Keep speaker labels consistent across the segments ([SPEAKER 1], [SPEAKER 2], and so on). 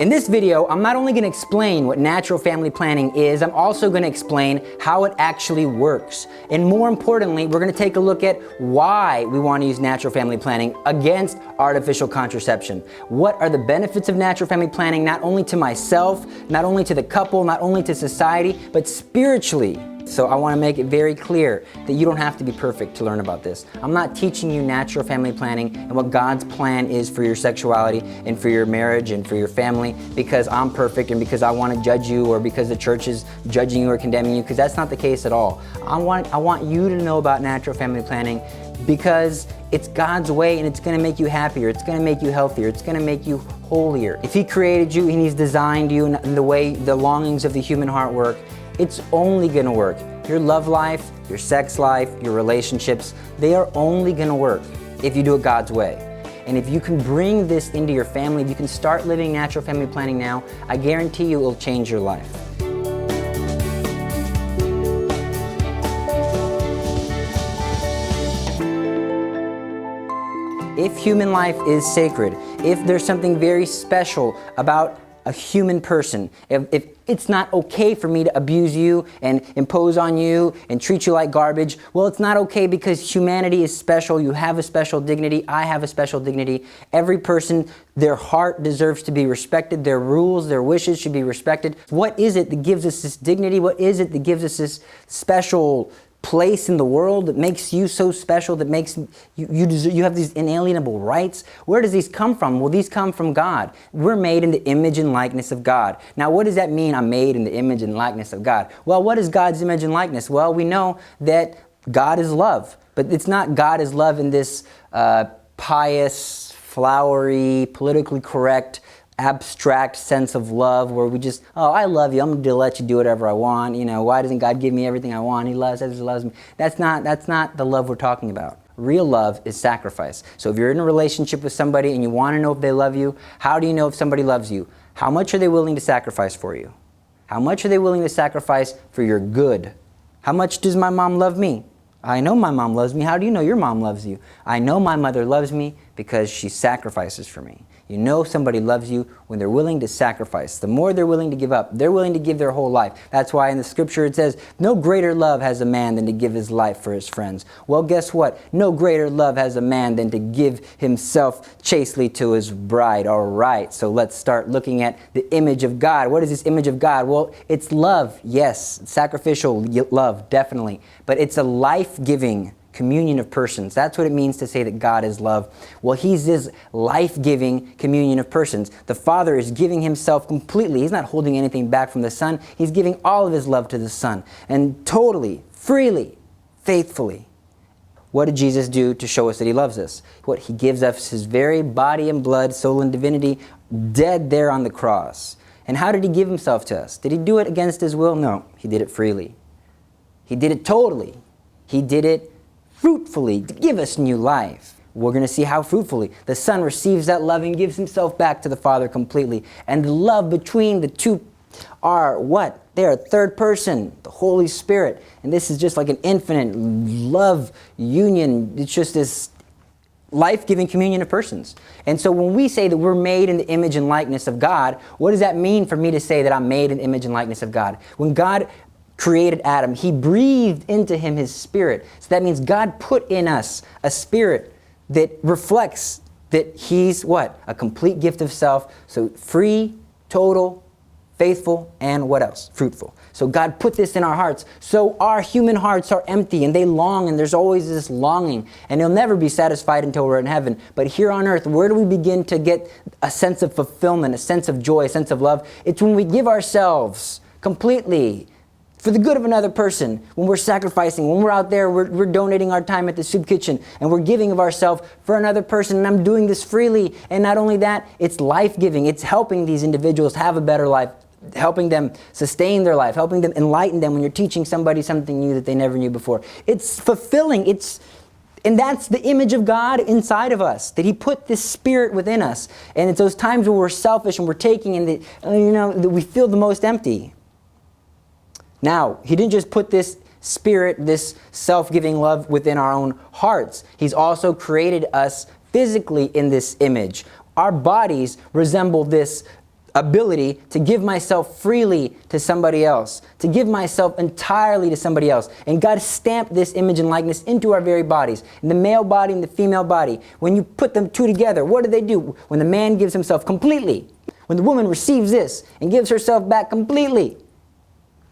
[SPEAKER 1] In this video, I'm not only going to explain what natural family planning is, I'm also going to explain how it actually works. And more importantly, we're going to take a look at why we want to use natural family planning against artificial contraception. What are the benefits of natural family planning, not only to myself, not only to the couple, not only to society, but spiritually. So I want to make it very clear that you don't have to be perfect to learn about this. I'm not teaching you natural family planning and what God's plan is for your sexuality and for your marriage and for your family because I'm perfect and because I want to judge you or because the church is judging you or condemning you, because that's not the case at all. I want you to know about natural family planning because it's God's way and it's going to make you happier, it's going to make you healthier, it's going to make you holier. If He created you and He's designed you in the way the longings of the human heart work, it's only going to work. Your love life, your sex life, your relationships, they are only going to work if you do it God's way. And if you can bring this into your family, if you can start living natural family planning now, I guarantee you it will change your life. If human life is sacred, if there's something very special about a human person, if it's not okay for me to abuse you and impose on you and treat you like garbage, well, it's not okay because humanity is special. You have a special dignity. I have a special dignity. Every person, their heart deserves to be respected. Their rules, their wishes should be respected. What is it that gives us this dignity? What is it that gives us this special place in the world that makes you so special, that makes you have these inalienable rights? Where does these come from? Well, these come from God. We're made in the image and likeness of God. Now, what does that mean, I'm made in the image and likeness of God? Well, what is God's image and likeness? Well, we know that God is love, but it's not God is love in this pious, flowery, politically correct, abstract sense of love where we just, oh, I love you, I'm going to let you do whatever I want. You know, why doesn't God give me everything I want? He loves us, He loves me. That's not the love we're talking about. Real love is sacrifice. So if you're in a relationship with somebody and you want to know if they love you, how do you know if somebody loves you? How much are they willing to sacrifice for you? How much are they willing to sacrifice for your good? How much does my mom love me? I know my mom loves me. How do you know your mom loves you? I know my mother loves me because she sacrifices for me. You know somebody loves you when they're willing to sacrifice. The more they're willing to give up, they're willing to give their whole life. That's why in the scripture it says, no greater love has a man than to give his life for his friends. Well, guess what? No greater love has a man than to give himself chastely to his bride. All right, so let's start looking at the image of God. What is this image of God? Well, it's love, yes. Sacrificial love, definitely. But it's a life-giving communion of persons. That's what it means to say that God is love. Well, He's this life-giving communion of persons. The Father is giving Himself completely. He's not holding anything back from the Son. He's giving all of His love to the Son. And totally, freely, faithfully. What did Jesus do to show us that He loves us? What? He gives us His very body and blood, soul and divinity, dead there on the cross. And how did He give Himself to us? Did He do it against His will? No. He did it freely. He did it totally. He did it fruitfully to give us new life. We're going to see how fruitfully. The Son receives that love and gives Himself back to the Father completely. And the love between the two are what? They're a third person, the Holy Spirit. And this is just like an infinite love union. It's just this life-giving communion of persons. And so when we say that we're made in the image and likeness of God, what does that mean for me to say that I'm made in the image and likeness of God? When God created Adam, He breathed into him His Spirit. So that means God put in us a spirit that reflects that He's what? A complete gift of self. So free, total, faithful, and what else? Fruitful. So God put this in our hearts. So our human hearts are empty and they long, and there's always this longing, and they'll never be satisfied until we're in heaven. But here on earth, where do we begin to get a sense of fulfillment, a sense of joy, a sense of love? It's when we give ourselves completely for the good of another person, when we're sacrificing, when we're out there, we're donating our time at the soup kitchen, and we're giving of ourselves for another person, and I'm doing this freely. And not only that, it's life-giving. It's helping these individuals have a better life, helping them sustain their life, helping them enlighten them when you're teaching somebody something new that they never knew before. It's fulfilling. And that's the image of God inside of us, that He put this Spirit within us. And it's those times when we're selfish and we're taking, and that we feel the most empty. Now, He didn't just put this Spirit, this self-giving love within our own hearts. He's also created us physically in this image. Our bodies resemble this ability to give myself freely to somebody else, to give myself entirely to somebody else. And God stamped this image and likeness into our very bodies, in the male body and the female body. When you put them two together, what do? When the man gives himself completely, when the woman receives this and gives herself back completely,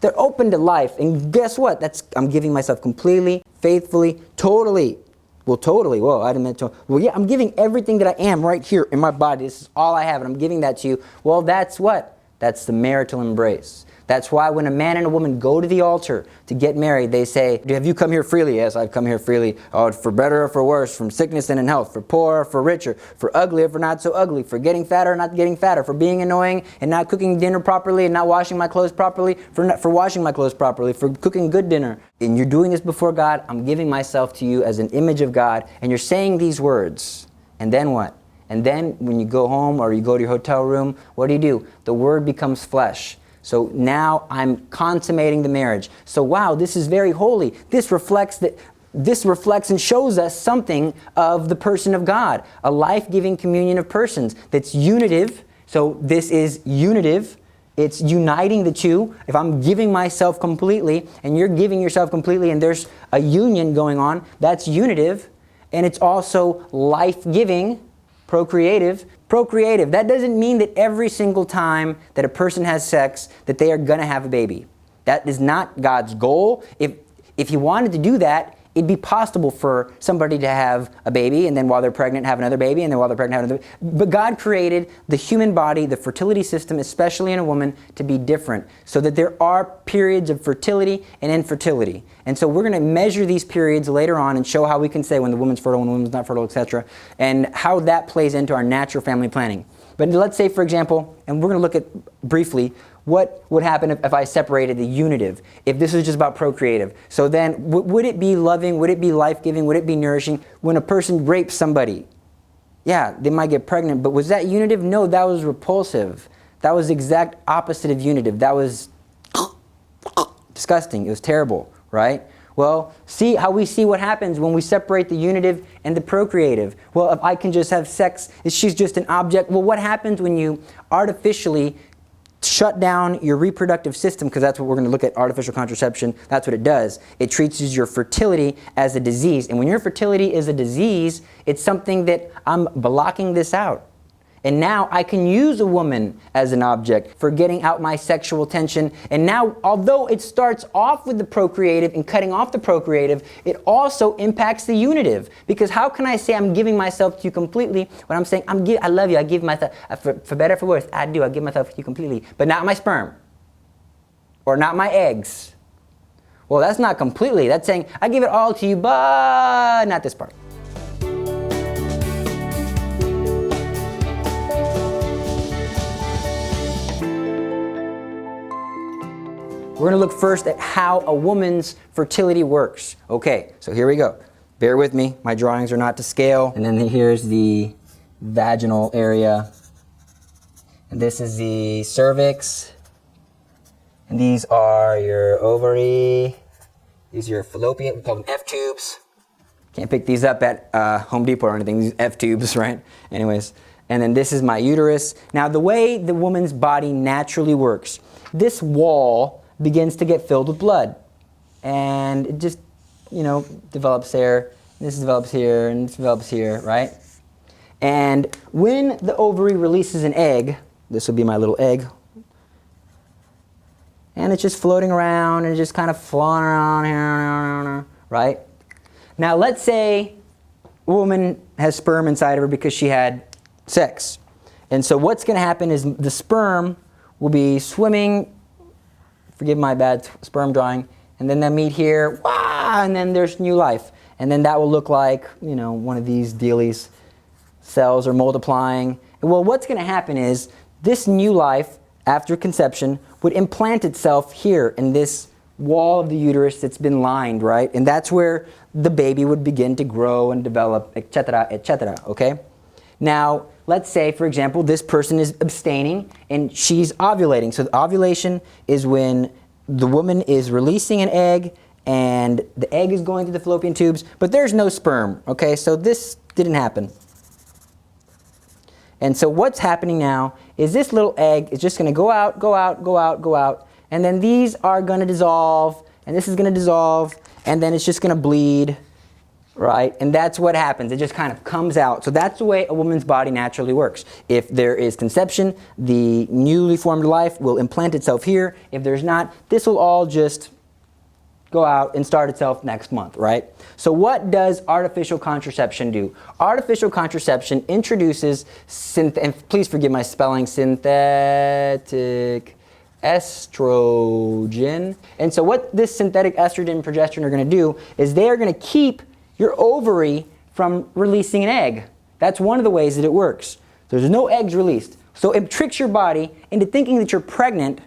[SPEAKER 1] they're open to life. And guess what? I'm giving myself completely, faithfully, totally. Well, totally. Well, I didn't mean to. Well, yeah, I'm giving everything that I am right here in my body. This is all I have, and I'm giving that to you. Well, that's what? That's the marital embrace. That's why when a man and a woman go to the altar to get married, they say, have you come here freely? Yes, I've come here freely. Oh, for better or for worse, from sickness and in health, for poor or for richer, for ugly or for not so ugly, for getting fatter or not getting fatter, for being annoying and not cooking dinner properly and not washing my clothes properly, for washing my clothes properly, for cooking good dinner. And you're doing this before God. I'm giving myself to you as an image of God. And you're saying these words. And then what? And then when you go home or you go to your hotel room, what do? The word becomes flesh. So now I'm consummating the marriage. So wow, this is very holy. This reflects and shows us something of the person of God, a life-giving communion of persons that's unitive. So this is unitive. It's uniting the two. If I'm giving myself completely and you're giving yourself completely and there's a union going on, that's unitive. And it's also life-giving, procreative. Procreative, that doesn't mean that every single time that a person has sex that they are going to have a baby. That is not God's goal. If He wanted to do that, it'd be possible for somebody to have a baby and then while they're pregnant have another baby and then while they're pregnant have another baby. But God created the human body, the fertility system, especially in a woman, to be different so that there are periods of fertility and infertility. And so we're going to measure these periods later on and show how we can say when the woman's fertile, when the woman's not fertile, etc. and how that plays into our natural family planning. But let's say, for example, and we're going to look at briefly, what would happen if I separated the unitive, if this is just about procreative? So then, would it be loving? Would it be life-giving? Would it be nourishing? When a person rapes somebody, yeah, they might get pregnant, but was that unitive? No, that was repulsive. That was the exact opposite of unitive. That was disgusting. It was terrible, right? Well, see how we see what happens when we separate the unitive and the procreative. Well, if I can just have sex, she's just an object. Well, what happens when you artificially shut down your reproductive system, because that's what we're going to look at, artificial contraception. That's what it does. It treats your fertility as a disease. And when your fertility is a disease, it's something that I'm blocking this out. And now I can use a woman as an object for getting out my sexual tension. And now, although it starts off with the procreative and cutting off the procreative, it also impacts the unitive. Because how can I say I'm giving myself to you completely when I'm saying, I love you, I give myself, for better or for worse, I give myself to you completely, but not my sperm or not my eggs. Well, that's not completely. That's saying, I give it all to you, but not this part. We're going to look first at how a woman's fertility works. Okay, so here we go. Bear with me. My drawings are not to scale. And then here's the vaginal area. And this is the cervix. And these are your ovary. These are your fallopian. We call them F-tubes. Can't pick these up at Home Depot or anything. These F-tubes, right? Anyways. And then this is my uterus. Now, the way the woman's body naturally works, this wall begins to get filled with blood. And it just, develops there. This develops here, and this develops here, right? And when the ovary releases an egg, this will be my little egg, and it's just floating around and just kind of flowing around here, right? Now, let's say a woman has sperm inside of her because she had sex. And so what's going to happen is the sperm will be swimming, forgive my bad sperm drawing, and then they'll meet here, and then there's new life. And then that will look like, one of these dealies. Cells are multiplying. Well, what's going to happen is this new life, after conception, would implant itself here in this wall of the uterus that's been lined, right? And that's where the baby would begin to grow and develop, etc., okay? Now, let's say, for example, this person is abstaining and she's ovulating. So the ovulation is when the woman is releasing an egg and the egg is going through the fallopian tubes, but there's no sperm, okay? So this didn't happen. And so what's happening now is this little egg is just going to go out, go out, go out, go out, and then these are going to dissolve, and this is going to dissolve, and then it's just going to bleed, right? And that's what happens. It just kind of comes out. So that's the way a woman's body naturally works. If there is conception, the newly formed life will implant itself here. If there's not, this will all just go out and start itself next month, right? So what does artificial contraception do? Artificial contraception introduces, and please forgive my spelling, synthetic estrogen. And so what this synthetic estrogen and progesterone are going to do is they are going to keep your ovary from releasing an egg. That's one of the ways that it works. There's no eggs released. So it tricks your body into thinking that you're pregnant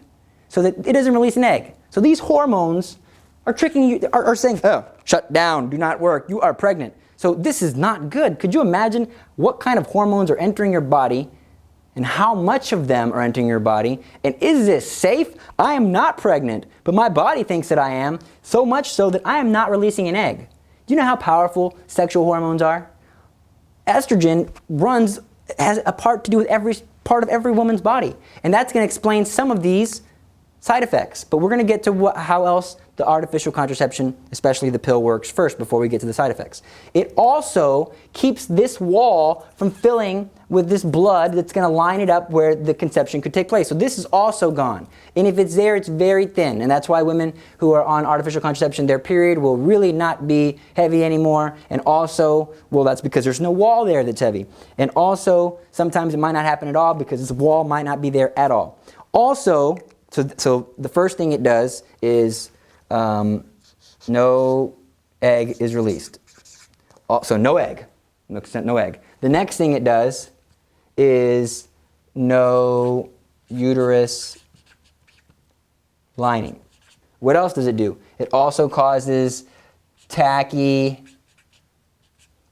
[SPEAKER 1] so that it doesn't release an egg. So these hormones are tricking you, are saying, oh, shut down, do not work, you are pregnant. So this is not good. Could you imagine what kind of hormones are entering your body and how much of them are entering your body? And is this safe? I am not pregnant, but my body thinks that I am, so much so that I am not releasing an egg. Do you know how powerful sexual hormones are? Estrogen has a part to do with every part of every woman's body. And that's going to explain some of these side effects. But we're going to get to how else the artificial contraception, especially the pill, works first before we get to the side effects. It also keeps this wall from filling with this blood that's going to line it up where the conception could take place. So this is also gone. And if it's there, it's very thin. And that's why women who are on artificial contraception, their period will really not be heavy anymore. And also, well, that's because there's no wall there that's heavy. And also, sometimes it might not happen at all because this wall might not be there at all. Also, so the first thing it does is no egg is released. So no egg. No egg. The next thing it does is no uterus lining. What else does it do? It also causes tacky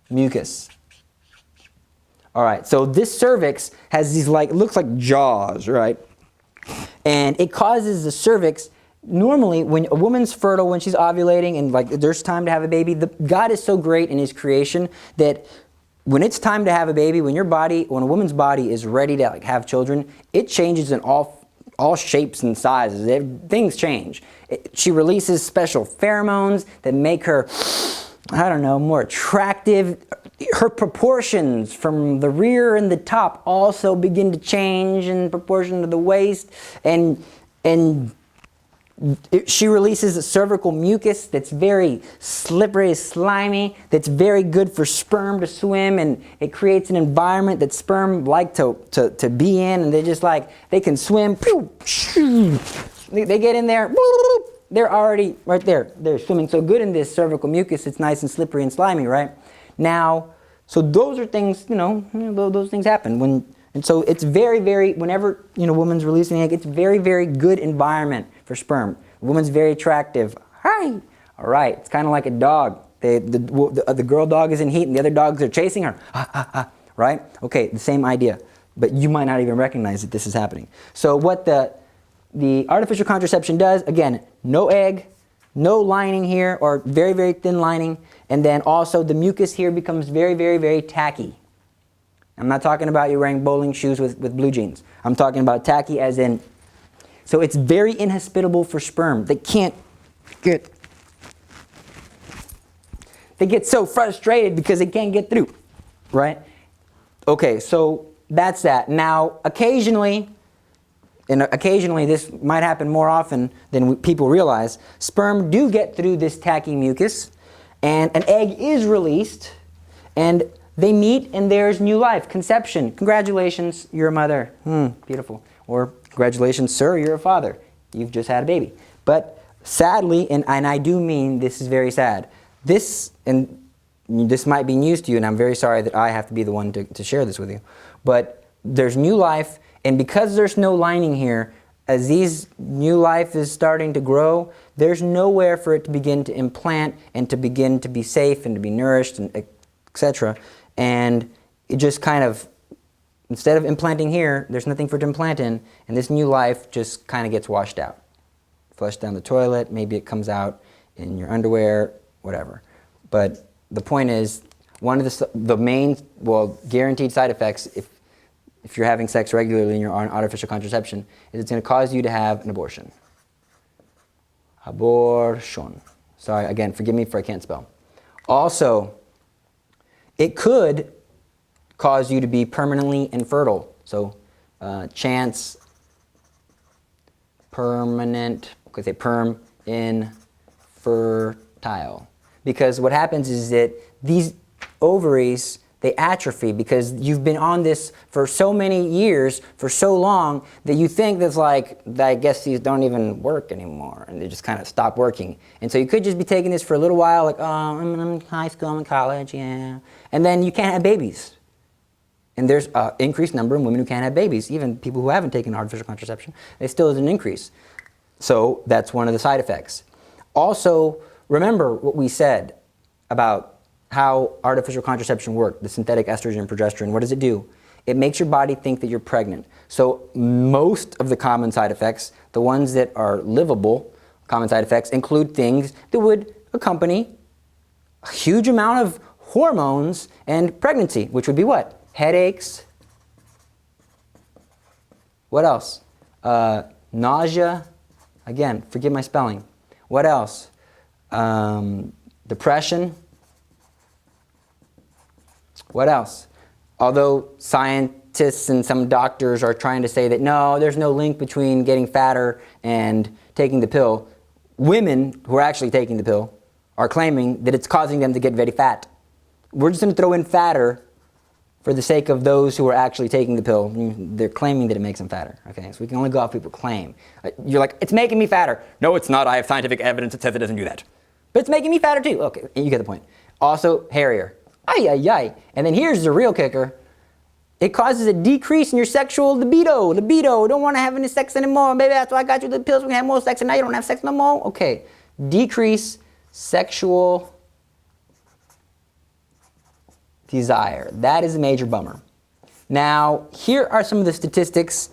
[SPEAKER 1] mucus. All right, so this cervix has these looks like jaws, right? And it causes the cervix, normally when a woman's fertile, when she's ovulating and there's time to have a baby, God is so great in His creation that when it's time to have a baby, when a woman's body is ready to have children, it changes in all shapes and sizes. Things change. She releases special pheromones that make her, I don't know, more attractive. Her proportions from the rear and the top also begin to change in proportion to the waist, and she releases a cervical mucus that's very slippery, slimy, that's very good for sperm to swim, and it creates an environment that sperm like to be in, and they can swim. They get in there, they're already right there. They're swimming so good in this cervical mucus, it's nice and slippery and slimy, right? Now, so those are things, those things happen. And so it's very, very, whenever, a woman's releasing an egg, it's very, very good environment for sperm. A woman's very attractive. Hi! All right, it's kind of like a dog. The girl dog is in heat and the other dogs are chasing her. Right? Okay, the same idea. But you might not even recognize that this is happening. So what the artificial contraception does, again, no egg, no lining here, or very, very thin lining, and then also the mucus here becomes very, very, very tacky. I'm not talking about you wearing bowling shoes with blue jeans. I'm talking about tacky as in, so it's very inhospitable for sperm. They get so frustrated because they can't get through, right? Okay, so that's that. Now, occasionally this might happen more often than people realize, sperm do get through this tacky mucus, and an egg is released, and they meet, and there's new life, conception. Congratulations, you're a mother. Beautiful. Or congratulations, sir, you're a father. You've just had a baby. But sadly, and I do mean this is very sad, this might be news to you, and I'm very sorry that I have to be the one to share this with you, but there's new life, and because there's no lining here, as these new life is starting to grow, there's nowhere for it to begin to implant and to begin to be safe and to be nourished, and etc. And it just kind of, instead of implanting here, there's nothing for it to implant in, and this new life just kind of gets washed out. Flushed down the toilet, maybe it comes out in your underwear, whatever. But the point is, one of the main, guaranteed side effects, if you're having sex regularly and you're on artificial contraception, is it's going to cause you to have an abortion. Abortion. Sorry, again, forgive me if I can't spell. Also, it could cause you to be permanently infertile. So, chance, permanent, could say perm, infertile. Because what happens is that these ovaries, they atrophy because you've been on this for so many years, for so long, that you think that's like, I guess these don't even work anymore, and they just kind of stop working. And so you could just be taking this for a little while, like, oh, I'm in high school, I'm in college, yeah. And then you can't have babies. And there's an increased number of women who can't have babies. Even people who haven't taken artificial contraception, there still is an increase. So that's one of the side effects. Also, remember what we said about how artificial contraception works, the synthetic estrogen and progesterone. What does it do? It makes your body think that you're pregnant. So most of the common side effects, the ones that are livable, common side effects, include things that would accompany a huge amount of hormones and pregnancy, which would be what? Headaches. What else? Nausea. Again, forgive my spelling. What else? Depression. What else? Although scientists and some doctors are trying to say that no, there's no link between getting fatter and taking the pill, women who are actually taking the pill are claiming that it's causing them to get very fat. We're just going to throw in fatter for the sake of those who are actually taking the pill. They're claiming that it makes them fatter. Okay, so we can only go off people claim. You're like, it's making me fatter. No, it's not. I have scientific evidence that says it doesn't do that. But it's making me fatter too. Okay, you get the point. Also, hairier. Ay, ay, ay. And then here's the real kicker. It causes a decrease in your sexual libido. Libido, don't want to have any sex anymore. Maybe that's why I got you the pills. We can have more sex and now you don't have sex no more. Okay, decrease sexual desire. That is a major bummer. Now, here are some of the statistics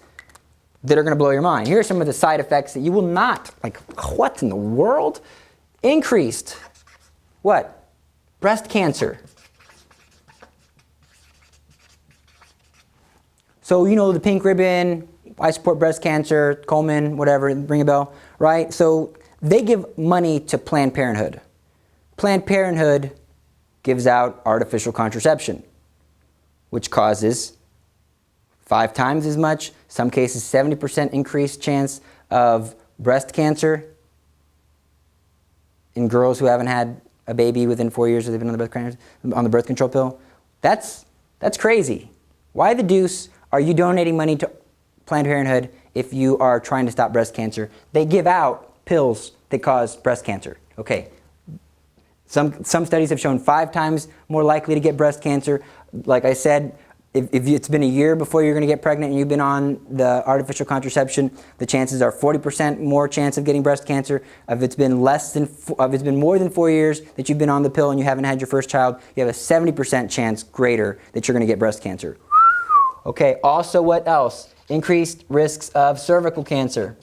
[SPEAKER 1] that are going to blow your mind. Here are some of the side effects that you will not, like, what in the world? Increased, what? Breast cancer. So, you know, the pink ribbon, I support breast cancer, Coleman, whatever, ring a bell, right? So they give money to Planned Parenthood. Planned Parenthood gives out artificial contraception, which causes 5 times as much, some cases 70% increased chance of breast cancer in girls who haven't had a baby within 4 years or they've been on the birth control pill. That's crazy. Why the deuce are you donating money to Planned Parenthood if you are trying to stop breast cancer? They give out pills that cause breast cancer. Okay. Some studies have shown 5 times more likely to get breast cancer. Like I said, if it's been a year before you're going to get pregnant and you've been on the artificial contraception, the chances are 40% more chance of getting breast cancer. If it's been more than 4 years that you've been on the pill and you haven't had your first child, you have a 70% chance greater that you're going to get breast cancer. Okay, also what else? Increased risks of cervical cancer.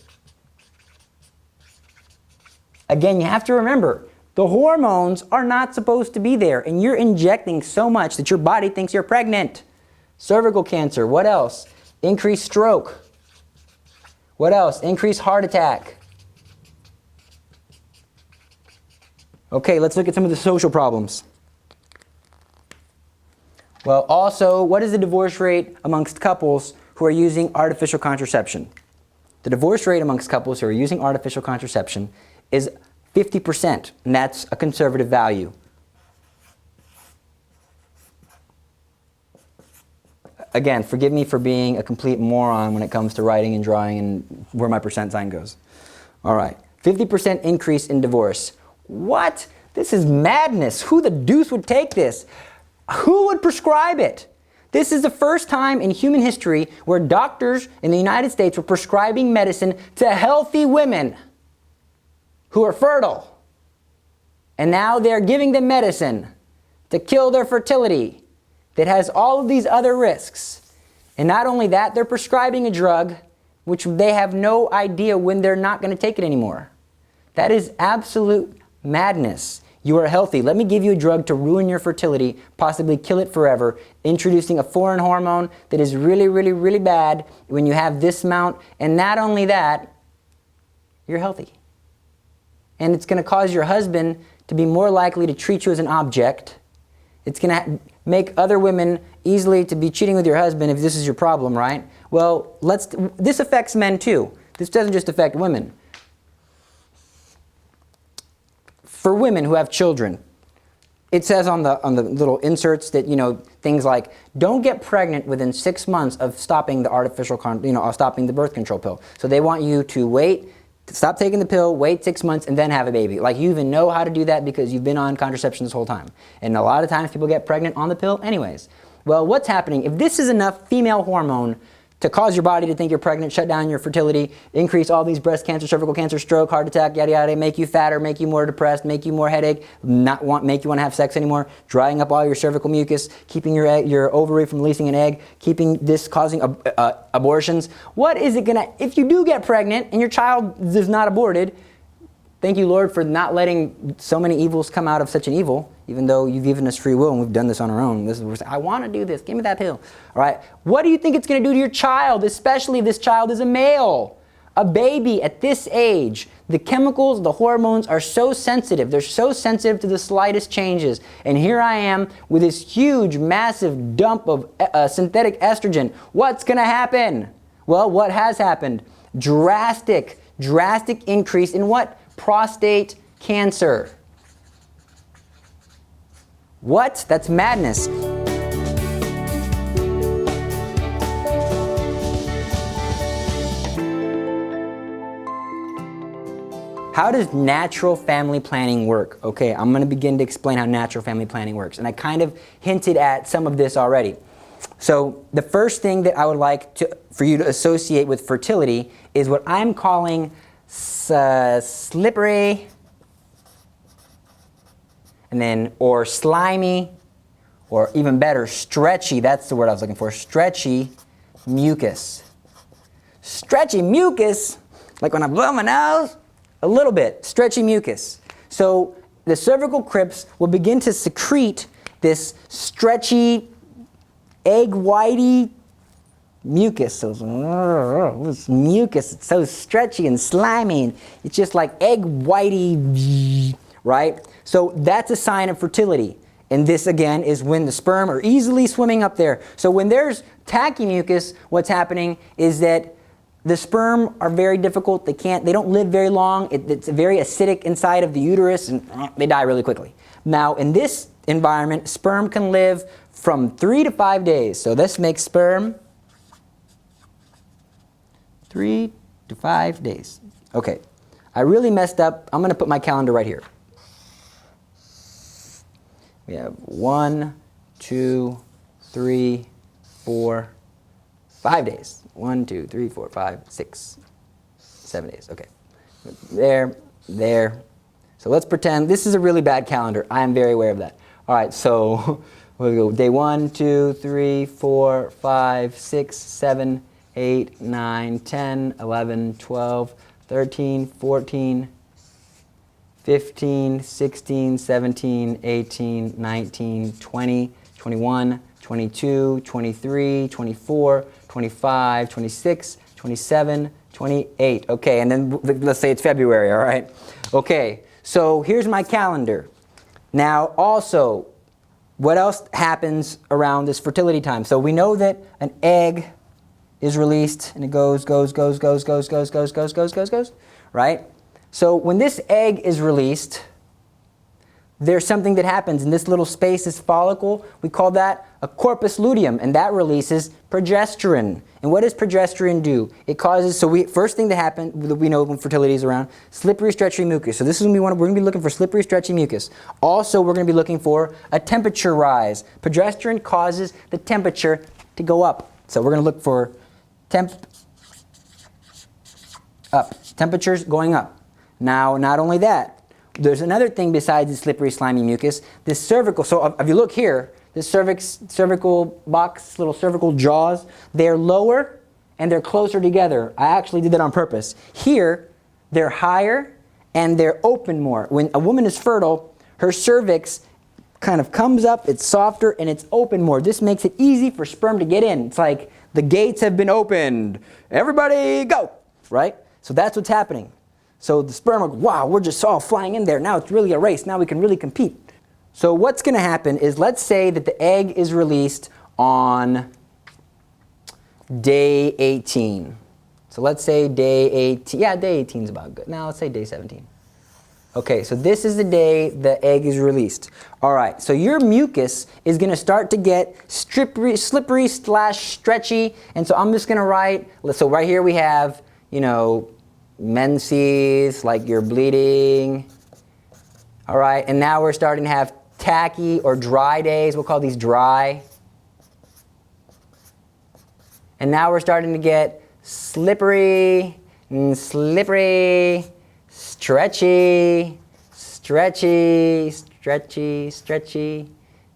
[SPEAKER 1] Again, you have to remember, the hormones are not supposed to be there, and you're injecting so much that your body thinks you're pregnant. Cervical cancer, what else? Increased stroke. What else? Increased heart attack. Okay, let's look at some of the social problems. Well, also, what is the divorce rate amongst couples who are using artificial contraception? The divorce rate amongst couples who are using artificial contraception is 50%, and that's a conservative value. Again, forgive me for being a complete moron when it comes to writing and drawing and where my percent sign goes. All right, 50% increase in divorce. What? This is madness. Who the deuce would take this? Who would prescribe it? This is the first time in human history where doctors in the United States were prescribing medicine to healthy women who are fertile. And now they're giving them medicine to kill their fertility that has all of these other risks. And not only that, they're prescribing a drug which they have no idea when they're not going to take it anymore. That is absolute madness. You are healthy. Let me give you a drug to ruin your fertility, possibly kill it forever, introducing a foreign hormone that is really, really, really bad when you have this amount. And not only that, you're healthy. And it's going to cause your husband to be more likely to treat you as an object. It's going to make other women easily to be cheating with your husband if this is your problem, right? Well, this affects men too. This doesn't just affect women. For women who have children, it says on the little inserts that, things like, don't get pregnant within 6 months of stopping the stopping the birth control pill. So they want you to wait, stop taking the pill, wait 6 months, and then have a baby. Like, you even know how to do that because you've been on contraception this whole time. And a lot of times people get pregnant on the pill anyways. Well, what's happening? If this is enough female hormone to cause your body to think you're pregnant, shut down your fertility, increase all these breast cancer, cervical cancer, stroke, heart attack, yada yada, make you fatter, make you more depressed, make you more headache, make you want to have sex anymore, drying up all your cervical mucus, keeping your ovary from releasing an egg, causing abortions. What is it gonna, if you do get pregnant and your child is not aborted, thank you, Lord, for not letting so many evils come out of such an evil, even though you've given us free will and we've done this on our own. I want to do this. Give me that pill. All right. What do you think it's going to do to your child, especially if this child is a male? A baby at this age, the chemicals, the hormones are so sensitive. They're so sensitive to the slightest changes. And here I am with this huge, massive dump of synthetic estrogen. What's going to happen? Well, what has happened? Drastic increase in what? Prostate cancer. What? That's madness. How does natural family planning work? Okay, I'm going to begin to explain how natural family planning works. And I kind of hinted at some of this already. So the first thing that I would like for you to associate with fertility is what I'm calling slippery, and then, or slimy, or even better, stretchy. That's the word I was looking for. Stretchy mucus. Stretchy mucus, like when I blow my nose, a little bit. Stretchy mucus. So the cervical crypts will begin to secrete this stretchy, egg whitey mucus. So this mucus, it's so stretchy and slimy, and it's just like egg whitey, right? So that's a sign of fertility. And this again is when the sperm are easily swimming up there. So when there's tacky mucus, what's happening is that the sperm are very difficult. They don't live very long. It's very acidic inside of the uterus, and they die really quickly. Now in this environment, sperm can live from 3 to 5 days. So this makes sperm 3 to 5 days. Okay, I really messed up. I'm going to put my calendar right here. We have 1, 2, 3, 4, 5 days. 1, 2, 3, 4, 5, 6, 7 days. Okay, there. So let's pretend this is a really bad calendar. I am very aware of that. All right, so we'll go day 1, 2, 3, 4, 5, 6, 7, 8, 9, 10, 11, 12, 13, 14, 15, 16, 17, 18, 19, 20, 21, 22, 23, 24, 25, 26, 27, 28. Okay, and then let's say it's February, all right? Okay, so here's my calendar. Now also, what else happens around this fertility time? So we know that an egg is released and it goes, right? So when this egg is released, there's something that happens in this little space, this follicle. We call that a corpus luteum, and that releases progesterone. And what does progesterone do? It causes, first thing that happens, we know when fertility is around, slippery, stretchy mucus. So this is when we're going to be looking for slippery, stretchy mucus. Also, we're going to be looking for a temperature rise. Progesterone causes the temperature to go up. So we're going to look for temperatures going up. Now, not only that, there's another thing besides the slippery, slimy mucus. This cervical, so if you look here, this cervical box, little cervical jaws, they're lower and they're closer together. I actually did that on purpose. Here, they're higher and they're open more. When a woman is fertile, her cervix kind of comes up, it's softer, and it's open more. This makes it easy for sperm to get in. It's like the gates have been opened. Everybody go, right? So that's what's happening. So the sperm are, wow, we're just all flying in there. Now it's really a race. Now we can really compete. So what's going to happen is, let's say that the egg is released on day 18. So let's say day 18. Yeah, day 18 is about good. Now let's say day 17. Okay, so this is the day the egg is released. All right, so your mucus is going to start to get slippery slash stretchy. And so I'm just going to write, so right here we have, you know, menses, like you're bleeding. All right, and now we're starting to have tacky or dry days. We'll call these dry. And now we're starting to get slippery, slippery, stretchy, stretchy, stretchy, stretchy,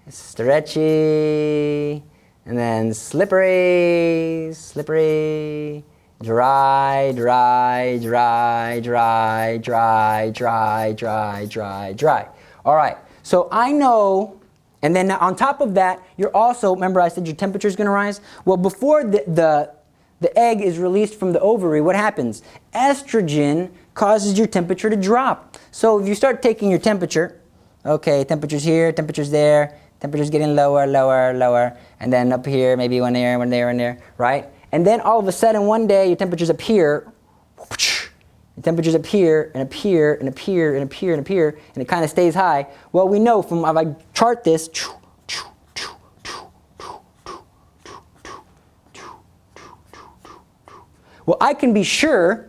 [SPEAKER 1] stretchy, and then slippery, slippery, dry, dry, dry, dry, dry, dry, dry, dry, dry. All right, so I know, and then on top of that, you're also, remember I said your temperature is going to rise? Well, before the egg is released from the ovary, what happens? Estrogen causes your temperature to drop. So if you start taking your temperature, okay, temperature's here, temperature's there, temperature's getting lower, lower, lower, and then up here, maybe one there, one there, one there, right? And then all of a sudden one day your temperature's up here, the temperature's up here, and up here, and up here, and up here, and up here, and it kind of stays high. Well, we know from, if I chart this, well, I can be sure,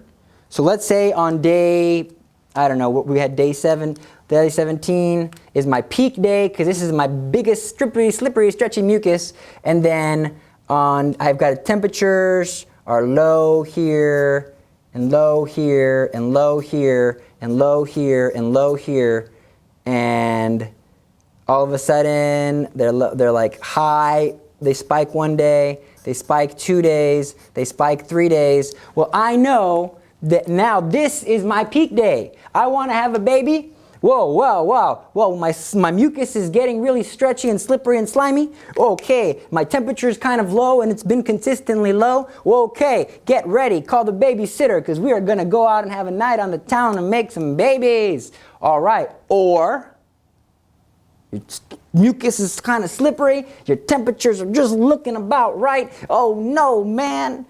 [SPEAKER 1] so let's say on day, I don't know, we had day 7, day 17 is my peak day, because this is my biggest slippery, stretchy mucus, and then I've got temperatures are low here, and low here, and low here, and low here, and low here, and all of a sudden they're like high, they spike one day, they spike 2 days, they spike 3 days. Well, I know that now this is my peak day. I want to have a baby. Whoa, whoa, whoa. Whoa, my mucus is getting really stretchy and slippery and slimy. Okay, my temperature is kind of low and it's been consistently low. Well, okay, get ready. Call the babysitter because we are going to go out and have a night on the town and make some babies. All right. Or your mucus is kind of slippery. Your temperatures are just looking about right. Oh, no, man.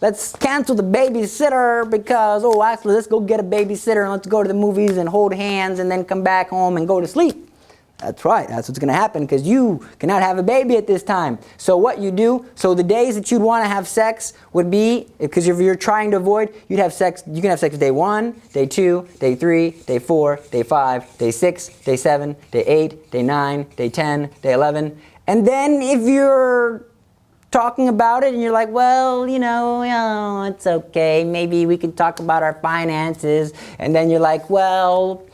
[SPEAKER 1] Let's cancel the babysitter because, oh, actually, let's go get a babysitter and let's go to the movies and hold hands and then come back home and go to sleep. That's right. That's what's going to happen because you cannot have a baby at this time. So what you do, so the days that you'd want to have sex would be, because if you're trying to avoid, you'd have sex, you can have sex day 1, day 2, day 3, day 4, day 5, day 6, day 7, day 8, day 9, day 10, day 11. And then if you're talking about it and you're like, well, you know, it's okay, maybe we can talk about our finances, and then you're like, well,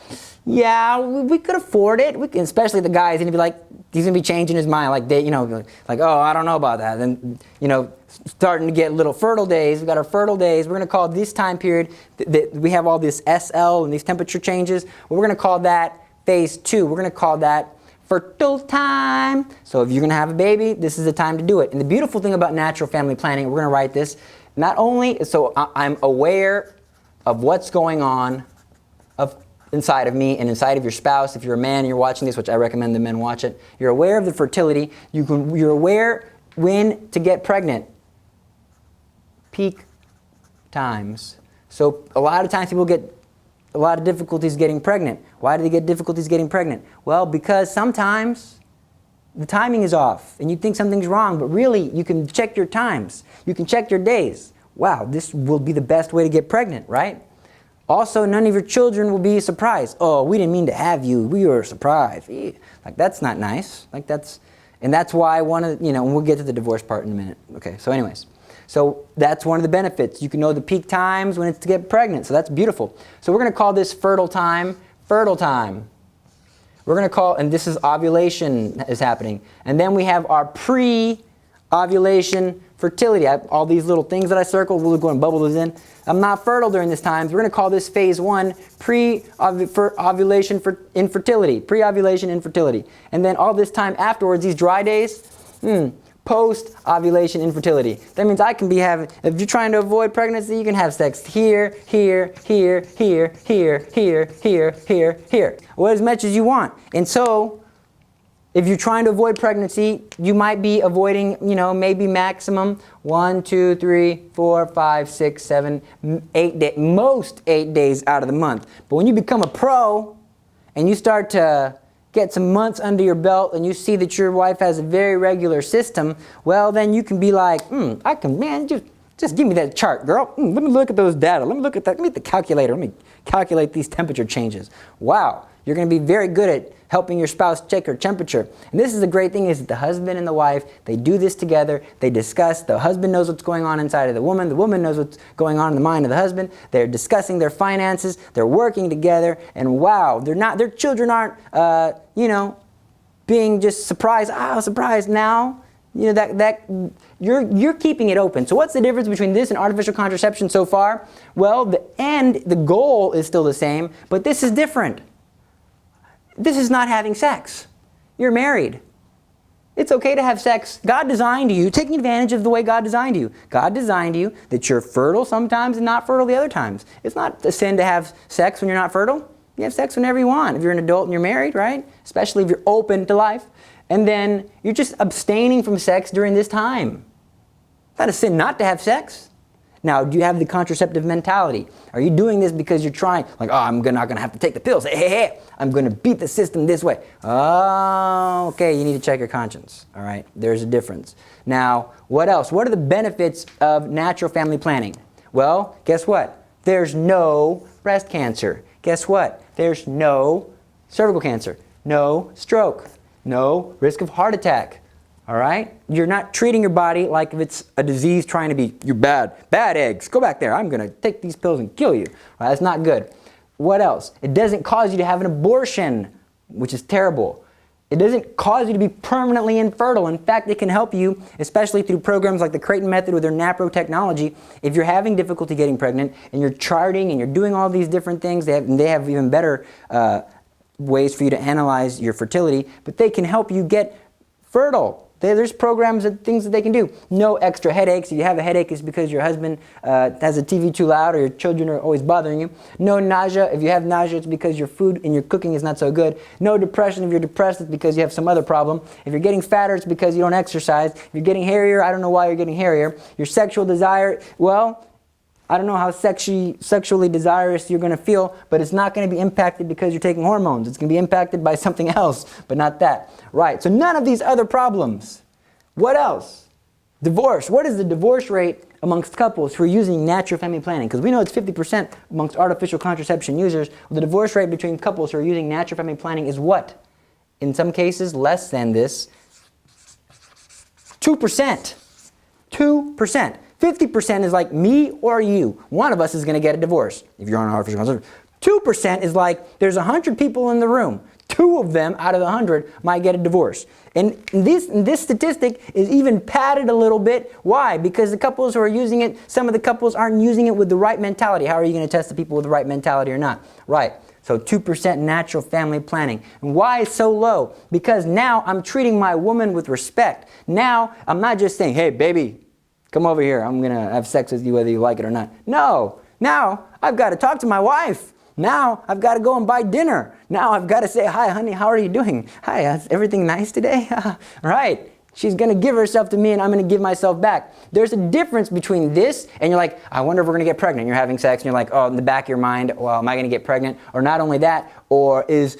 [SPEAKER 1] yeah, we could afford it. We can, especially the guys, and he'd be like, he's gonna be changing his mind, like they, you know, like, oh, I don't know about that. Then, you know, starting to get little fertile days. We got our fertile days. We're gonna call this time period that we have all this SL and these temperature changes. Well, we're gonna call that phase 2. We're gonna call that fertile time. So if you're going to have a baby, this is the time to do it. And the beautiful thing about natural family planning, we're going to write this, not only so I'm aware of what's going on inside of me and inside of your spouse. If you're a man and you're watching this, which I recommend the men watch it, you're aware of the fertility. You're aware when to get pregnant. Peak times. So a lot of times people get a lot of difficulties getting pregnant. Why do they get difficulties getting pregnant? Well, because sometimes the timing is off and you think something's wrong, but really you can check your times. You can check your days. Wow, this will be the best way to get pregnant, right? Also, none of your children will be surprised. Oh, we didn't mean to have you. We were surprised. Like, that's not nice. Like, and that's why one of, you know, and we'll get to the divorce part in a minute. Okay, so anyways. So that's one of the benefits. You can know the peak times when it's to get pregnant. So that's beautiful. So we're going to call this fertile time, fertile time. We're going to call, and this is ovulation is happening. And then we have our pre-ovulation Ovulation Fertility. All these little things that I circled, we'll go and bubble those in. I'm not fertile during this time, so we're going to call this phase 1 pre-ovulation infertility. Pre-ovulation infertility. And then all this time afterwards, these dry days, post-ovulation infertility. That means I can be having, if you're trying to avoid pregnancy, you can have sex here, here, here, here, here, here, here, here, here. Well, as much as you want. And so, if you're trying to avoid pregnancy, you might be avoiding, maybe maximum 1, 2, 3, 4, 5, 6, 7, 8 days, most 8 days out of the month. But when you become a pro and you start to get some months under your belt and you see that your wife has a very regular system, well, then you can be like, just give me that chart, girl. Let me look at those data. Let me look at that. Let me get the calculator. Let me calculate these temperature changes. Wow. You're going to be very good at helping your spouse check her temperature. And this is the great thing is that the husband and the wife, they do this together. They discuss. The husband knows what's going on inside of the woman. The woman knows what's going on in the mind of the husband. They're discussing their finances. They're working together. And wow, their children aren't, being just surprised. Surprised now. You're keeping it open. So what's the difference between this and artificial contraception so far? Well, the goal is still the same, but this is different. This is not having sex. You're married. It's okay to have sex. God designed you, taking advantage of the way God designed you. God designed you that you're fertile sometimes and not fertile the other times. It's not a sin to have sex when you're not fertile. You have sex whenever you want. If you're an adult and you're married, right? Especially if you're open to life. And then you're just abstaining from sex during this time. It's not a sin not to have sex. Now, do you have the contraceptive mentality? Are you doing this because you're trying, I'm not going to have to take the pills. Hey, I'm going to beat the system this way. Oh, okay, you need to check your conscience. All right, there's a difference. Now, what else? What are the benefits of natural family planning? Well, guess what? There's no breast cancer. Guess what? There's no cervical cancer, no stroke, no risk of heart attack. All right? You're not treating your body like if it's a disease trying to be, you're bad eggs. Go back there. I'm going to take these pills and kill you. Right, that's not good. What else? It doesn't cause you to have an abortion, which is terrible. It doesn't cause you to be permanently infertile. In fact, it can help you, especially through programs like the Creighton Method with their NAPRO technology. If you're having difficulty getting pregnant and you're charting and you're doing all these different things, they have even better ways for you to analyze your fertility, but they can help you get fertile. There's programs and things that they can do. No extra headaches. If you have a headache, it's because your husband has a TV too loud or your children are always bothering you. No nausea. If you have nausea, it's because your food and your cooking is not so good. No depression. If you're depressed, it's because you have some other problem. If you're getting fatter, it's because you don't exercise. If you're getting hairier, I don't know why you're getting hairier. Your sexual desire, well, I don't know how sexually desirous you're going to feel, but it's not going to be impacted because you're taking hormones. It's going to be impacted by something else, but not that. Right, so none of these other problems. What else? Divorce. What is the divorce rate amongst couples who are using natural family planning? Because we know it's 50% amongst artificial contraception users. The divorce rate between couples who are using natural family planning is what? In some cases, less than this. 2%. 2%. 50% is like me or you. One of us is going to get a divorce if you're on artificial contraception. 2% is like there's 100 people in the room. 2 of them out of the 100 might get a divorce. And this statistic is even padded a little bit. Why? Because the couples who are using it, some of the couples aren't using it with the right mentality. How are you going to test the people with the right mentality or not? Right. So 2% natural family planning. And why is so low? Because now I'm treating my woman with respect. Now I'm not just saying, hey, baby, come over here. I'm going to have sex with you whether you like it or not. No. Now I've got to talk to my wife. Now I've got to go and buy dinner. Now I've got to say, hi, honey, how are you doing? Hi, is everything nice today? Right. She's going to give herself to me and I'm going to give myself back. There's a difference between this and you're like, I wonder if we're going to get pregnant. You're having sex and you're like, oh, in the back of your mind, well, am I going to get pregnant? Or not only that, or in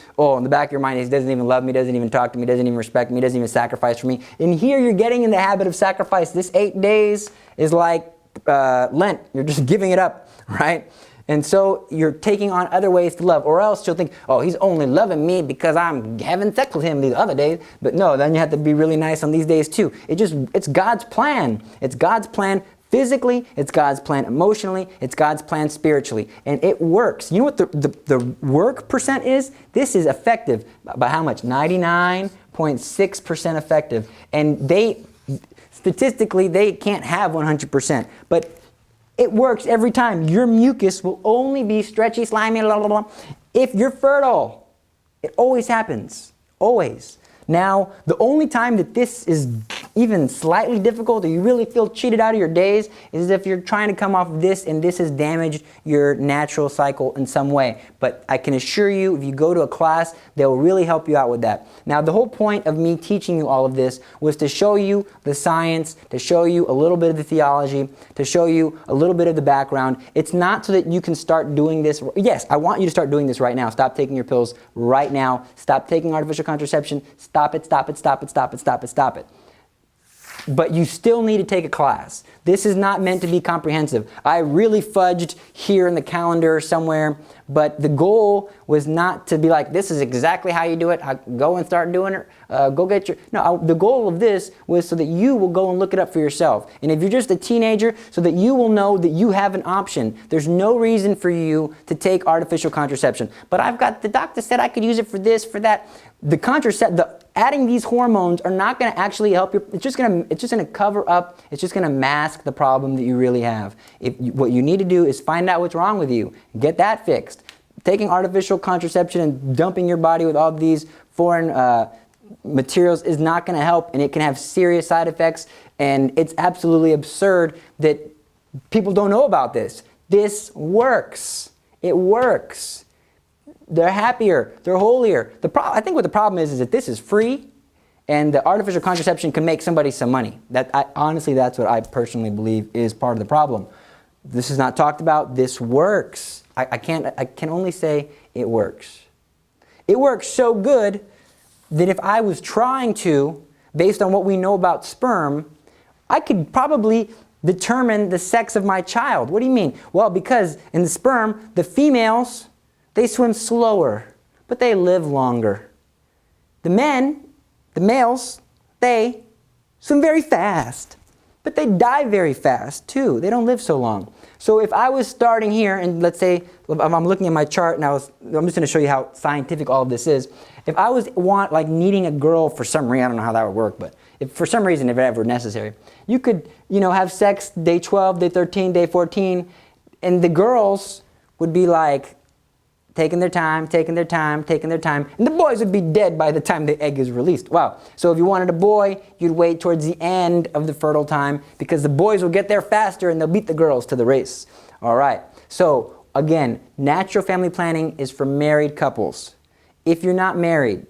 [SPEAKER 1] the back of your mind, he doesn't even love me, doesn't even talk to me, doesn't even respect me, doesn't even sacrifice for me. And here you're getting in the habit of sacrifice. This 8 days is like Lent. You're just giving it up, right? And so you're taking on other ways to love. Or else she'll think, oh, he's only loving me because I'm having sex with him these other days. But no, then you have to be really nice on these days too. It's God's plan. It's God's plan physically. It's God's plan emotionally. It's God's plan spiritually. And it works. You know what the work percent is? This is effective. By how much? 99.6% effective. And statistically, they can't have 100%. But it works every time. Your mucus will only be stretchy, slimy, blah, blah, blah, if you're fertile. It always happens. Always. Now, the only time that this is even slightly difficult or you really feel cheated out of your days is if you're trying to come off this and this has damaged your natural cycle in some way. But I can assure you, if you go to a class, they'll really help you out with that. Now, the whole point of me teaching you all of this was to show you the science, to show you a little bit of the theology, to show you a little bit of the background. It's not so that you can start doing this. Yes, I want you to start doing this right now. Stop taking your pills right now. Stop taking artificial contraception. Stop it, stop it, stop it, stop it, stop it, stop it. But you still need to take a class. This is not meant to be comprehensive. I really fudged here in the calendar somewhere, but the goal was not to be like, this is exactly how you do it. Go and start doing it. Go get your... No, the goal of this was so that you will go and look it up for yourself. And if you're just a teenager, so that you will know that you have an option. There's no reason for you to take artificial contraception. But the doctor said I could use it for this, for that. Adding these hormones are not going to actually help you. It's just going to cover up. It's just going to mask the problem that you really have. What you need to do is find out what's wrong with you. Get that fixed. Taking artificial contraception and dumping your body with all these foreign materials is not going to help, and it can have serious side effects. And it's absolutely absurd that people don't know about this. This works. It works. They're happier, they're holier. I think what the problem is that this is free, and the artificial contraception can make somebody some money. Honestly, that's what I personally believe is part of the problem. This is not talked about. This works. I can only say it works. It works so good that if I was trying to, based on what we know about sperm, I could probably determine the sex of my child. What do you mean? Well, because in the sperm, the females, they swim slower, but they live longer. The males, they swim very fast, but they die very fast too. They don't live so long. So if I was starting here, and let's say I'm looking at my chart, and I'm just going to show you how scientific all of this is. If I was needing a girl for some reason, I don't know how that would work, but if for some reason, if it ever necessary, you could, have sex day 12, day 13, day 14, and the girls would be like, taking their time, taking their time, taking their time. And the boys would be dead by the time the egg is released. Wow. So if you wanted a boy, you'd wait towards the end of the fertile time because the boys will get there faster and they'll beat the girls to the race. All right. So again, natural family planning is for married couples. If you're not married,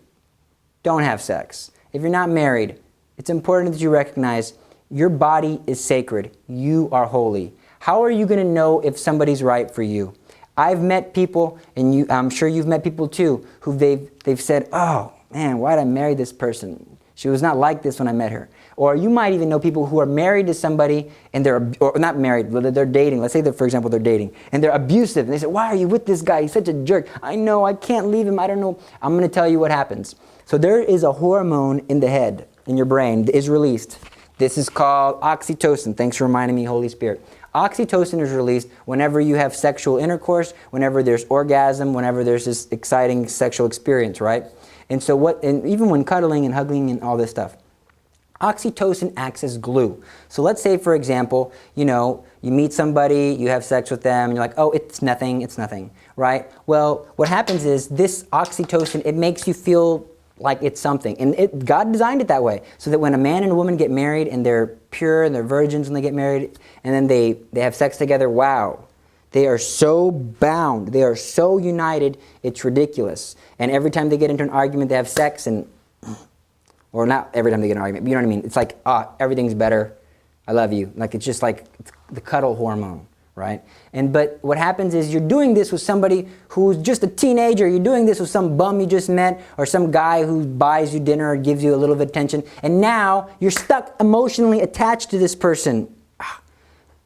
[SPEAKER 1] don't have sex. If you're not married, it's important that you recognize your body is sacred. You are holy. How are you going to know if somebody's right for you? I've met people, and I'm sure you've met people too, who they've said, oh man, why did I marry this person? She was not like this when I met her. Or you might even know people who are married to somebody, and or not married, but they're dating. Let's say that, for example, they're dating, and they're abusive. And they say, why are you with this guy? He's such a jerk. I know, I can't leave him. I don't know. I'm going to tell you what happens. So there is a hormone in the head, in your brain, that is released. This is called oxytocin. Thanks for reminding me, Holy Spirit. Oxytocin is released whenever you have sexual intercourse, whenever there's orgasm, whenever there's this exciting sexual experience, right? And so and even when cuddling and hugging and all this stuff, oxytocin acts as glue. So let's say, for example, you meet somebody, you have sex with them, and you're like, oh, it's nothing, right? Well, what happens is this oxytocin, it makes you feel like it's something. And God designed it that way, so that when a man and a woman get married and they're pure and they're virgins when they get married, and then they have sex together, wow. They are so bound. They are so united, it's ridiculous. And every time they get into an argument, they have sex, or not every time they get in an argument, but you know what I mean? It's like, everything's better. I love you. Like, it's just like it's the cuddle hormone, right? But what happens is you're doing this with somebody who's just a teenager. You're doing this with some bum you just met, or some guy who buys you dinner or gives you a little bit of attention. And now you're stuck emotionally attached to this person.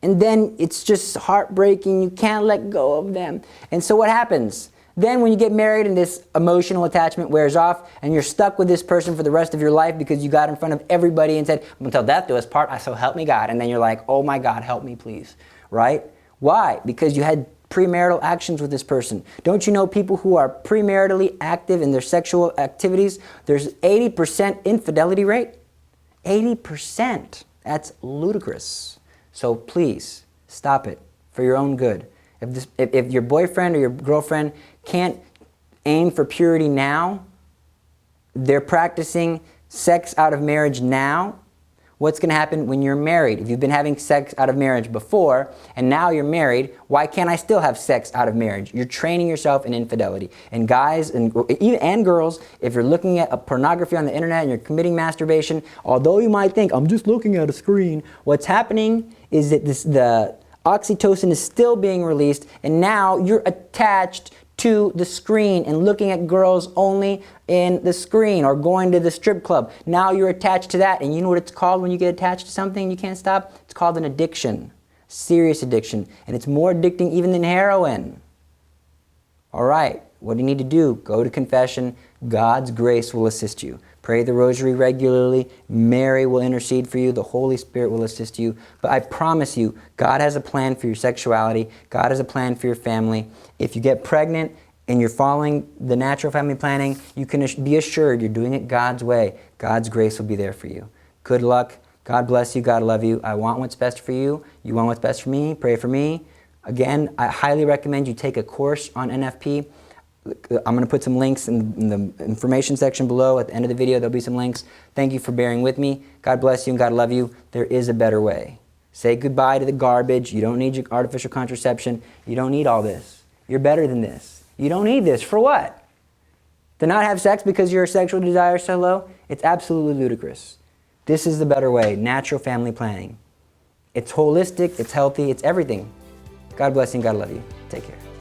[SPEAKER 1] And then it's just heartbreaking. You can't let go of them. And so what happens? Then when you get married and this emotional attachment wears off and you're stuck with this person for the rest of your life because you got in front of everybody and said, until death do us part, so help me God. And then you're like, oh my God, help me please. Right? Why? Because you had premarital actions with this person. Don't you know people who are premaritally active in their sexual activities, there's 80% infidelity rate? 80%. That's ludicrous. So please, stop it for your own good. If your boyfriend or your girlfriend can't aim for purity now, they're practicing sex out of marriage now, what's going to happen when you're married? If you've been having sex out of marriage before and now you're married, why can't I still have sex out of marriage? You're training yourself in infidelity. And guys and girls, if you're looking at a pornography on the internet and you're committing masturbation, although you might think, I'm just looking at a screen, what's happening is that the oxytocin is still being released, and now you're attached to the screen and looking at girls only in the screen or going to the strip club. Now you're attached to that, and you know what it's called when you get attached to something and you can't stop? It's called an addiction, serious addiction, and it's more addicting even than heroin. All right, what do you need to do? Go to confession. God's grace will assist you. Pray the rosary regularly. Mary will intercede for you. The Holy Spirit will assist you. But I promise you, God has a plan for your sexuality. God has a plan for your family. If you get pregnant and you're following the natural family planning, you can be assured you're doing it God's way. God's grace will be there for you. Good luck. God bless you. God love you. I want what's best for you. You want what's best for me. Pray for me. Again, I highly recommend you take a course on NFP. I'm going to put some links in the information section below. At the end of the video, there'll be some links. Thank you for bearing with me. God bless you and God love you. There is a better way. Say goodbye to the garbage. You don't need your artificial contraception. You don't need all this. You're better than this. You don't need this. For what? To not have sex because your sexual desire is so low? It's absolutely ludicrous. This is the better way. Natural family planning. It's holistic. It's healthy. It's everything. God bless you and God love you. Take care.